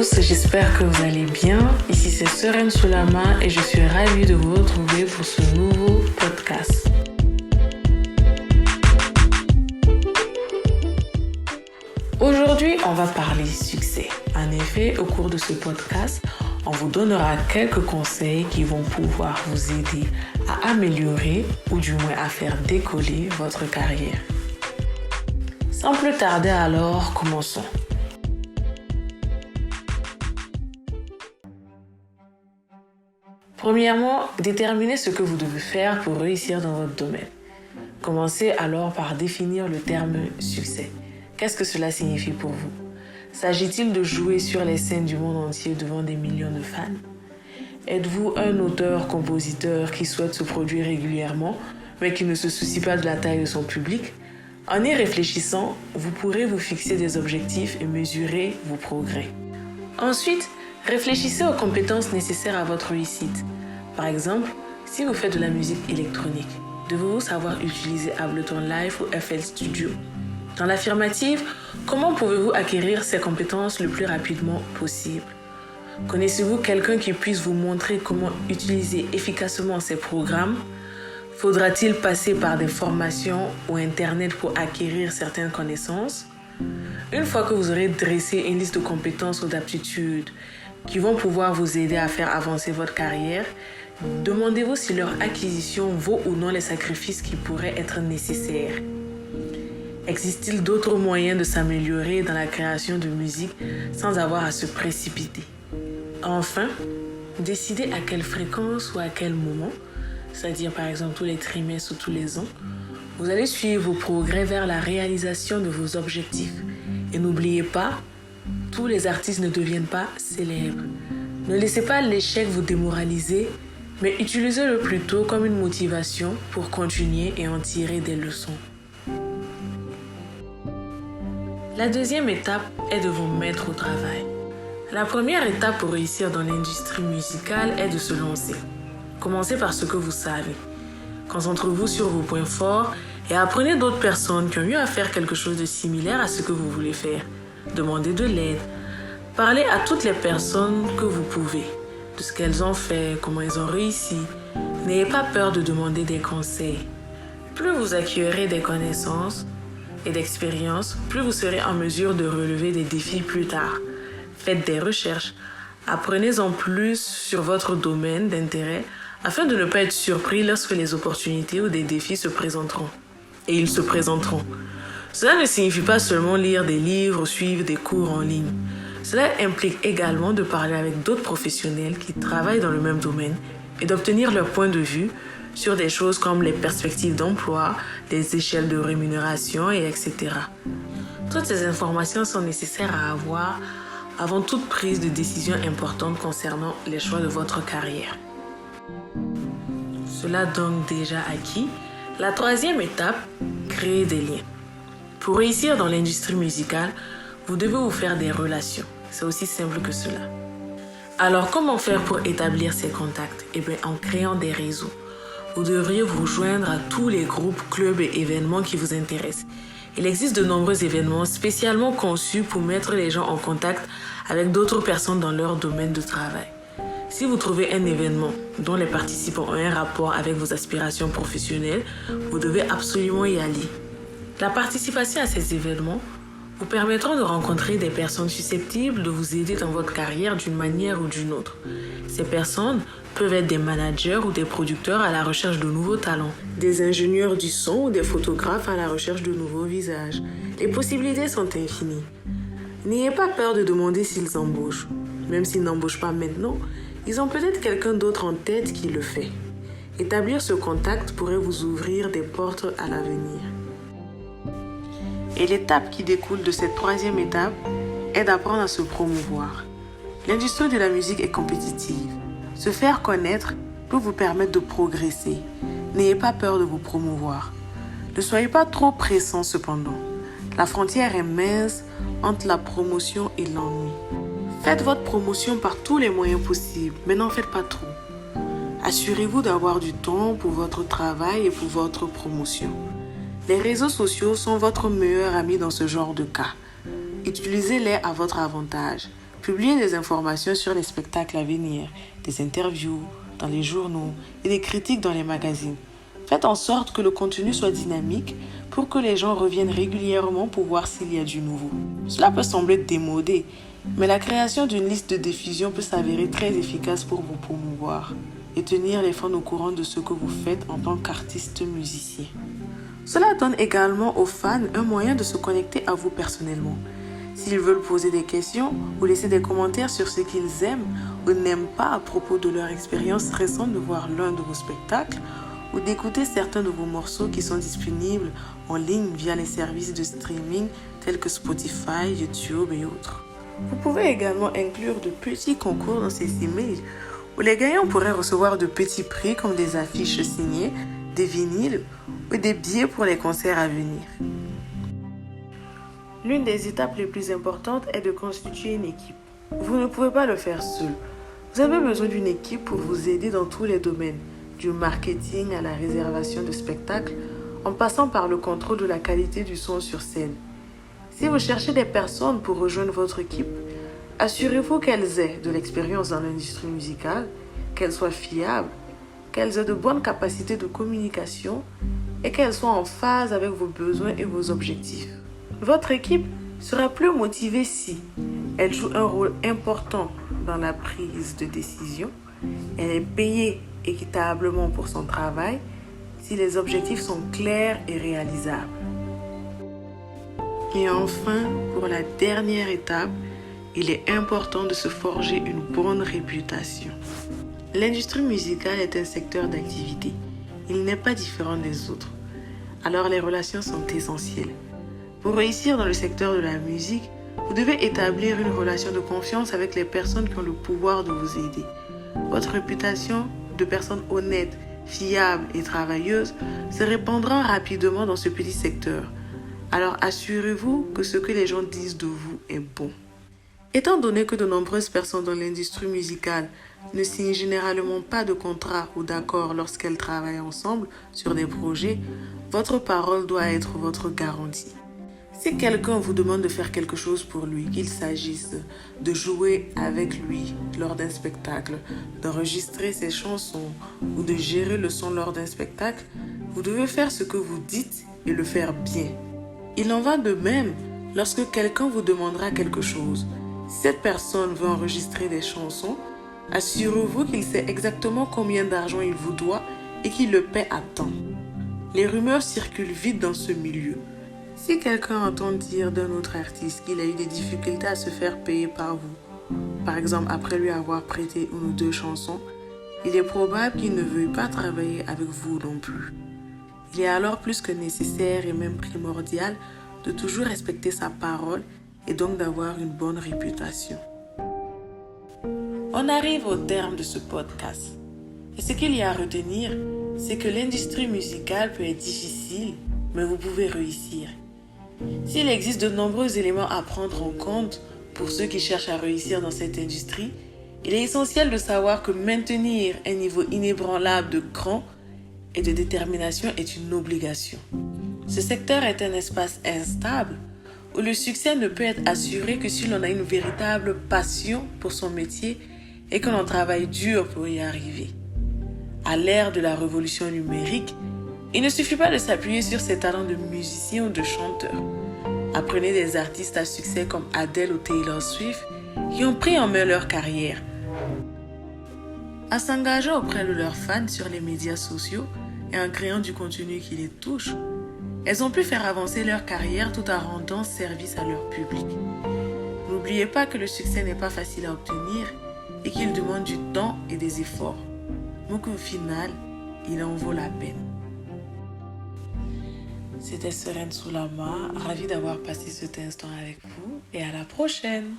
tous, j'espère que vous allez bien. Ici c'est Sereine Soulama et je suis ravie de vous retrouver pour ce nouveau podcast. Aujourd'hui, on va parler succès. En effet, au cours de ce podcast, on vous donnera quelques conseils qui vont pouvoir vous aider à améliorer ou du moins à faire décoller votre carrière. Sans plus tarder alors, commençons. Premièrement, déterminez ce que vous devez faire pour réussir dans votre domaine. Commencez alors par définir le terme succès. Qu'est-ce que cela signifie pour vous? S'agit-il de jouer sur les scènes du monde entier devant des millions de fans? Êtes-vous un auteur-compositeur qui souhaite se produire régulièrement, mais qui ne se soucie pas de la taille de son public? En y réfléchissant, vous pourrez vous fixer des objectifs et mesurer vos progrès. Ensuite, réfléchissez aux compétences nécessaires à votre réussite. Par exemple, si vous faites de la musique électronique, devez-vous savoir utiliser Ableton Live ou FL Studio? Dans l'affirmative, comment pouvez-vous acquérir ces compétences le plus rapidement possible? Connaissez-vous quelqu'un qui puisse vous montrer comment utiliser efficacement ces programmes? Faudra-t-il passer par des formations ou Internet pour acquérir certaines connaissances? Une fois que vous aurez dressé une liste de compétences ou d'aptitudes qui vont pouvoir vous aider à faire avancer votre carrière, demandez-vous si leur acquisition vaut ou non les sacrifices qui pourraient être nécessaires. Existe-t-il d'autres moyens de s'améliorer dans la création de musique sans avoir à se précipiter? Enfin, décidez à quelle fréquence ou à quel moment, c'est-à-dire par exemple tous les trimestres ou tous les ans, vous allez suivre vos progrès vers la réalisation de vos objectifs. Et n'oubliez pas, tous les artistes ne deviennent pas célèbres. Ne laissez pas l'échec vous démoraliser, mais utilisez-le plutôt comme une motivation pour continuer et en tirer des leçons. La deuxième étape est de vous mettre au travail. La première étape pour réussir dans l'industrie musicale est de se lancer. Commencez par ce que vous savez. Concentrez-vous sur vos points forts et apprenez d'autres personnes qui ont eu à faire quelque chose de similaire à ce que vous voulez faire. Demandez de l'aide. Parlez à toutes les personnes que vous pouvez, de ce qu'elles ont fait, comment elles ont réussi. N'ayez pas peur de demander des conseils. Plus vous acquérez des connaissances et d'expérience, plus vous serez en mesure de relever des défis plus tard. Faites des recherches. Apprenez-en plus sur votre domaine d'intérêt afin de ne pas être surpris lorsque les opportunités ou des défis se présenteront. Et ils se présenteront. Cela ne signifie pas seulement lire des livres ou suivre des cours en ligne. Cela implique également de parler avec d'autres professionnels qui travaillent dans le même domaine et d'obtenir leur point de vue sur des choses comme les perspectives d'emploi, les échelles de rémunération, et etc. Toutes ces informations sont nécessaires à avoir avant toute prise de décision importante concernant les choix de votre carrière. Cela donc déjà acquis. La troisième étape, créer des liens. Pour réussir dans l'industrie musicale, vous devez vous faire des relations. C'est aussi simple que cela. Alors, comment faire pour établir ces contacts? En créant des réseaux. Vous devriez vous joindre à tous les groupes, clubs et événements qui vous intéressent. Il existe de nombreux événements spécialement conçus pour mettre les gens en contact avec d'autres personnes dans leur domaine de travail. Si vous trouvez un événement dont les participants ont un rapport avec vos aspirations professionnelles, vous devez absolument y aller. La participation à ces événements vous permettra de rencontrer des personnes susceptibles de vous aider dans votre carrière d'une manière ou d'une autre. Ces personnes peuvent être des managers ou des producteurs à la recherche de nouveaux talents, des ingénieurs du son ou des photographes à la recherche de nouveaux visages. Les possibilités sont infinies. N'ayez pas peur de demander s'ils embauchent. Même s'ils n'embauchent pas maintenant, ils ont peut-être quelqu'un d'autre en tête qui le fait. Établir ce contact pourrait vous ouvrir des portes à l'avenir. Et l'étape qui découle de cette troisième étape est d'apprendre à se promouvoir. L'industrie de la musique est compétitive. Se faire connaître peut vous permettre de progresser. N'ayez pas peur de vous promouvoir. Ne soyez pas trop pressant cependant. La frontière est mince entre la promotion et l'ennui. Faites votre promotion par tous les moyens possibles, mais n'en faites pas trop. Assurez-vous d'avoir du temps pour votre travail et pour votre promotion. Les réseaux sociaux sont votre meilleur ami dans ce genre de cas. Utilisez-les à votre avantage. Publiez des informations sur les spectacles à venir, des interviews dans les journaux et des critiques dans les magazines. Faites en sorte que le contenu soit dynamique pour que les gens reviennent régulièrement pour voir s'il y a du nouveau. Cela peut sembler démodé, mais la création d'une liste de diffusion peut s'avérer très efficace pour vous promouvoir et tenir les fans au courant de ce que vous faites en tant qu'artiste musicien. Cela donne également aux fans un moyen de se connecter à vous personnellement. S'ils veulent poser des questions ou laisser des commentaires sur ce qu'ils aiment ou n'aiment pas à propos de leur expérience récente de voir l'un de vos spectacles ou d'écouter certains de vos morceaux qui sont disponibles en ligne via les services de streaming tels que Spotify, YouTube et autres. Vous pouvez également inclure de petits concours dans ces emails où les gagnants pourraient recevoir de petits prix comme des affiches signées, des vinyles ou des billets pour les concerts à venir. L'une des étapes les plus importantes est de constituer une équipe. Vous ne pouvez pas le faire seul. Vous avez besoin d'une équipe pour vous aider dans tous les domaines, du marketing à la réservation de spectacles, en passant par le contrôle de la qualité du son sur scène. Si vous cherchez des personnes pour rejoindre votre équipe, assurez-vous qu'elles aient de l'expérience dans l'industrie musicale, qu'elles soient fiables, qu'elles aient de bonnes capacités de communication et qu'elles soient en phase avec vos besoins et vos objectifs. Votre équipe sera plus motivée si elle joue un rôle important dans la prise de décision, elle est payée équitablement pour son travail, si les objectifs sont clairs et réalisables. Et enfin, pour la dernière étape, il est important de se forger une bonne réputation. L'industrie musicale est un secteur d'activité. Il n'est pas différent des autres. Alors les relations sont essentielles. Pour réussir dans le secteur de la musique, vous devez établir une relation de confiance avec les personnes qui ont le pouvoir de vous aider. Votre réputation de personne honnête, fiable et travailleuse se répandra rapidement dans ce petit secteur. Alors assurez-vous que ce que les gens disent de vous est bon. Étant donné que de nombreuses personnes dans l'industrie musicale ne signent généralement pas de contrat ou d'accord lorsqu'elles travaillent ensemble sur des projets, votre parole doit être votre garantie. Si quelqu'un vous demande de faire quelque chose pour lui, qu'il s'agisse de jouer avec lui lors d'un spectacle, d'enregistrer ses chansons ou de gérer le son lors d'un spectacle, vous devez faire ce que vous dites et le faire bien. Il en va de même lorsque quelqu'un vous demandera quelque chose. Si cette personne veut enregistrer des chansons, assurez-vous qu'il sait exactement combien d'argent il vous doit et qu'il le paie à temps. Les rumeurs circulent vite dans ce milieu. Si quelqu'un entend dire d'un autre artiste qu'il a eu des difficultés à se faire payer par vous, par exemple après lui avoir prêté une ou deux chansons, il est probable qu'il ne veuille pas travailler avec vous non plus. Il est alors plus que nécessaire et même primordial de toujours respecter sa parole et donc d'avoir une bonne réputation. On arrive au terme de ce podcast. Et ce qu'il y a à retenir, c'est que l'industrie musicale peut être difficile, mais vous pouvez réussir. S'il existe de nombreux éléments à prendre en compte pour ceux qui cherchent à réussir dans cette industrie, il est essentiel de savoir que maintenir un niveau inébranlable de cran et de détermination est une obligation. Ce secteur est un espace instable où le succès ne peut être assuré que si l'on a une véritable passion pour son métier et que l'on travaille dur pour y arriver. À l'ère de la révolution numérique, il ne suffit pas de s'appuyer sur ses talents de musicien ou de chanteur. Apprenez des artistes à succès comme Adele ou Taylor Swift qui ont pris en main leur carrière, à s'engager auprès de leurs fans sur les médias sociaux et en créant du contenu qui les touche. Elles ont pu faire avancer leur carrière tout en rendant service à leur public. N'oubliez pas que le succès n'est pas facile à obtenir et qu'il demande du temps et des efforts, mais qu'au final, il en vaut la peine. C'était Serène Soulama, ravie d'avoir passé cet instant avec vous et à la prochaine.